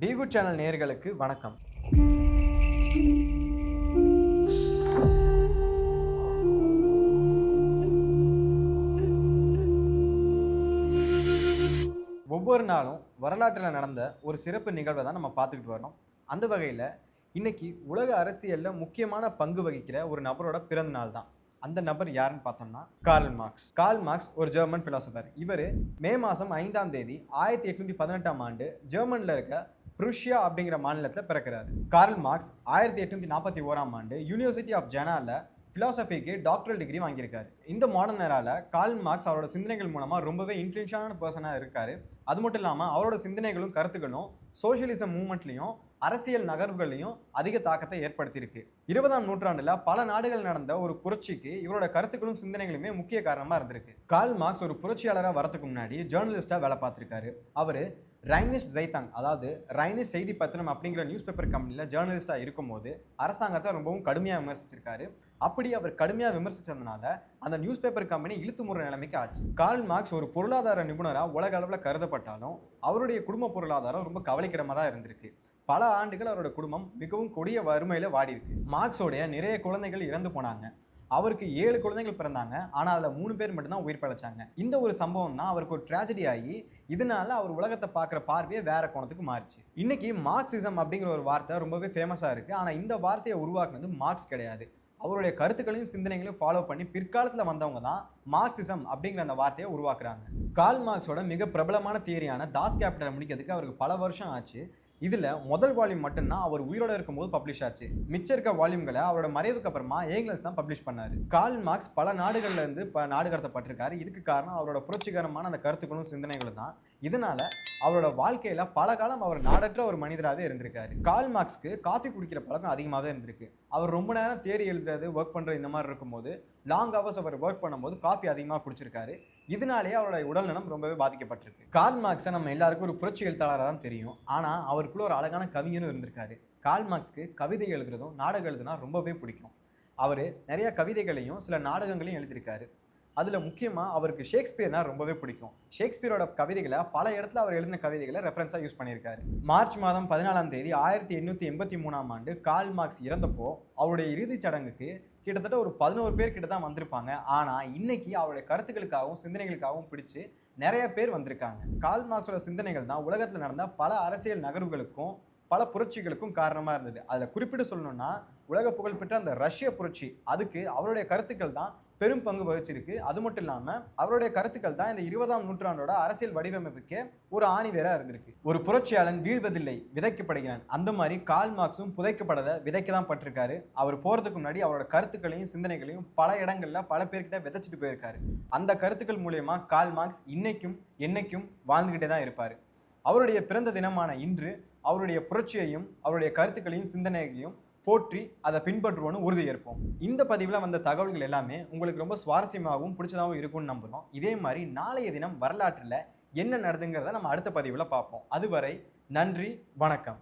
டிகுட் channel நேயர்களுக்கு வணக்கம். ஒவ்வொரு நாளும் வரலாற்றில் நடந்த ஒரு சிறப்பு நிகழ்வை தான் நம்ம பார்த்துக்கிட்டு வரோம். அந்த வகையில் இன்னைக்கு உலக அரசியலில் முக்கியமான பங்கு வகிக்கிற ஒரு நபரோட பிறந்த நாள் தான். அந்த நபர் யாருன்னு பார்த்தோம்னா கார்ல் மார்க்ஸ். கார்ல் மார்க்ஸ் ஒரு ஜெர்மன் பிலாசபர். இவர் மே மாதம் 5ஆம் தேதி 1818ஆம் ஆண்டு ஜெர்மனில் இருக்க புருஷியா அப்படிங்கிற மாநிலத்தில் பிறக்கிறாரு. கார்ல் மார்க்ஸ் 1841ஆம் ஆண்டு யூனிவர்சிட்டி ஆஃப் ஜெனால பிலாசபிக்கு டாக்டரல் டிகிரி வாங்கியிருக்காரு. இந்த மாடர்ன் ஏரால கார்ல் மார்க்ஸ் அவரோட சிந்தனைகள் மூலமாக ரொம்பவே இன்ஃப்ளூயன்ஷியலான பர்சனாக இருக்காரு. அது மட்டும் இல்லாமல் அவரோட சிந்தனைகளும் கருத்துக்களும் சோசியலிசம் மூவ்மெண்ட்லையும் அரசியல் நகர்வுகளையும் அதிக தாக்கத்தை ஏற்படுத்தியிருக்கு. 20ஆம் நூற்றாண்டுல பல நாடுகள் நடந்த ஒரு புரட்சிக்கு இவரோட கருத்துக்களும் சிந்தனைகளுமே முக்கிய காரணமா இருந்திருக்கு. கார்ல் மார்க்ஸ் ஒரு புரட்சியாளராக வரதுக்கு முன்னாடி ஜேர்னலிஸ்டா வேலை பார்த்திருக்காரு. அவரு ரைனிஷ் ஜெய்தாங், அதாவது ரைனிஷ் செய்தி பத்திரம் அப்படிங்கிற நியூஸ் பேப்பர் கம்பெனியில் ஜேர்னலிஸ்டாக இருக்கும்போது அரசாங்கத்தை ரொம்பவும் கடுமையாக விமர்சிச்சிருக்காரு. அப்படி அவர் கடுமையாக விமர்சிச்சதுனால அந்த நியூஸ் பேப்பர் கம்பெனி இழுத்து முறை நிலைமைக்கு ஆச்சு. கார்ல் மார்க்ஸ் ஒரு பொருளாதார நிபுணராக உலக அளவில் கருதப்பட்டாலும் அவருடைய குடும்ப பொருளாதாரம் ரொம்ப கவலைக்கிடமாக தான் இருந்திருக்கு. பல ஆண்டுகள் அவரோட குடும்பம் மிகவும் கொடிய வறுமையில் வாடி இருக்கு. மார்க்ஸோடைய நிறைய குழந்தைகள் இறந்து போனாங்க. அவருக்கு 7 குழந்தைகள் பிறந்தாங்க. ஆனால் அதில் 3 பேர் மட்டும்தான் உயிர் பிழைச்சாங்க. இந்த ஒரு சம்பவம் தான் அவருக்கு ஒரு ட்ராஜடி ஆகி இதனால அவர் உலகத்தை பார்க்குற பார்வையே வேற கோணத்துக்கு மாறிச்சு. இன்னைக்கு மார்க்சிசம் அப்படிங்கிற ஒரு வார்த்தை ரொம்பவே ஃபேமஸாக இருக்கு. ஆனால் இந்த வார்த்தையை உருவாக்குனது மார்க்ஸ் கிடையாது. அவருடைய கருத்துக்களையும் சிந்தனைகளையும் ஃபாலோ பண்ணி பிற்காலத்தில் வந்தவங்க தான் மார்க்சிசம் அப்படிங்கிற அந்த வார்த்தையை உருவாக்குறாங்க. கார்ல் மார்க்ஸோட மிக பிரபலமான தியரியான தாஸ் கேபிட்டலை முடிக்கிறதுக்கு அவருக்கு பல வருஷம் ஆச்சு. இதில் முதல் வால்யூம் மட்டும்தான் அவர் உயிரோட இருக்கும்போது பப்ளிஷ் ஆச்சு. மிச்சம் இருக்க வால்யூம்களை அவரோட மறைவுக்கு அப்புறமா ஏங்கல்ஸ் தான் பப்ளிஷ் பண்ணாரு. கார்ல் மார்க்ஸ் பல நாடுகள்ல இருந்து நாடு கடத்தப்பட்டிருக்காரு. இதுக்கு காரணம் அவரோட புரட்சிகரமான அந்த கருத்துக்களும் சிந்தனைகளும் தான். இதனால அவரோட வாழ்க்கையில பல காலம் அவர் நாடற்ற ஒரு மனிதராகவே இருந்திருக்காரு. கார்ல் மார்க்ஸ்க்கு காஃபி குடிக்கிற பழக்கம் அதிகமாகவே இருந்திருக்கு. அவர் ரொம்ப நேரம் தேரி எழுதுறது, ஒர்க் பண்றது இந்த மாதிரி இருக்கும்போது லாங் ஹவர்ஸ் அவர் ஒர்க் பண்ணும்போது காஃபி அதிகமாக குடிச்சிருக்காரு. இதனாலேயே அவரோட உடல்நலம் ரொம்பவே பாதிக்கப்பட்டிருக்கு. கார்ல் மார்க்ஸை நம்ம எல்லாருக்கும் ஒரு புரட்சி எழுத்தாளராக தான் தெரியும். ஆனால் அவருக்குள்ள ஒரு அழகான கவிஞரும் இருந்திருக்காரு. கார்ல் மார்க்ஸ்க்கு கவிதை எழுதுறதும் நாடகம் எழுதுனா ரொம்பவே பிடிக்கும். அவர் நிறைய கவிதைகளையும் சில நாடகங்களையும் எழுதியிருக்காரு. அதில் முக்கியமாக அவருக்கு ஷேக்ஸ்பியர்னா ரொம்பவே பிடிக்கும். ஷேக்ஸ்பியரோட கவிதைகளை பல இடத்துல அவர் எழுதின கவிதைகளை ரெஃபரன்ஸாக யூஸ் பண்ணியிருக்காரு. மார்ச் மாதம் 14ஆம் தேதி 1883ஆம் ஆண்டு கார்ல் மார்க்ஸ் இறந்தப்போ அவருடைய இறுதிச் சடங்குக்கு கிட்டத்தட்ட ஒரு 11 பேர் கிட்ட தான் வந்திருப்பாங்க. ஆனால் இன்னைக்கு அவருடைய கருத்துக்களுக்காகவும் சிந்தனைகளுக்காகவும் பிடிச்சு நிறைய பேர் வந்திருக்காங்க. கார்ல் மார்க்ஸோட சிந்தனைகள் தான் உலகத்தில் நடந்த பல அரசியல் நகர்வுகளுக்கும் பல புரட்சிகளுக்கும் காரணமாக இருந்தது. அதில் குறிப்பிட்டு சொல்லணும்னா உலக புகழ்பெற்ற அந்த ரஷ்ய புரட்சி, அதுக்கு அவருடைய கருத்துக்கள் தான் பெரும் பங்கு வகிச்சிருக்கு. அது மட்டும் இல்லாமல் அவருடைய கருத்துக்கள் தான் இந்த 20ஆம் நூற்றாண்டோட அரசியல் வடிவமைப்புக்கே ஒரு ஆணிவேரா இருந்திருக்கு. ஒரு புரட்சியாளன் வீழ்வதில்லை, விதைக்கப்படுகிறான். அந்த மாதிரி கார்ல் மார்க்ஸும் புதைக்கப்படலை, விதைக்க தான் பட்டிருக்காரு. அவர் போகிறதுக்கு முன்னாடி அவரோட கருத்துக்களையும் சிந்தனைகளையும் பல இடங்கள்ல பல பேர்கிட்ட விதைச்சிட்டு போயிருக்காரு. அந்த கருத்துக்கள் மூலயமா கார்ல் மார்க்ஸ் இன்னைக்கும் என்னைக்கும் வாழ்ந்துகிட்டே தான் இருப்பார். அவருடைய பிறந்த தினமான இன்று அவருடைய புரட்சியையும் அவருடைய கருத்துக்களையும் சிந்தனைகளையும் போற்றி அதை பின்பற்றுவோன்னு உறுதியேற்போம். இந்த பதிவில் வந்த தகவல்கள் எல்லாமே உங்களுக்கு ரொம்ப சுவாரஸ்யமாகவும் பிடிச்சதாகவும் இருக்கும்னு நம்புகிறோம். இதே மாதிரி நாளைய தினம் வரலாற்றில் என்ன நடந்துங்கிறத நம்ம அடுத்த பதிவில் பார்ப்போம். அதுவரை நன்றி, வணக்கம்.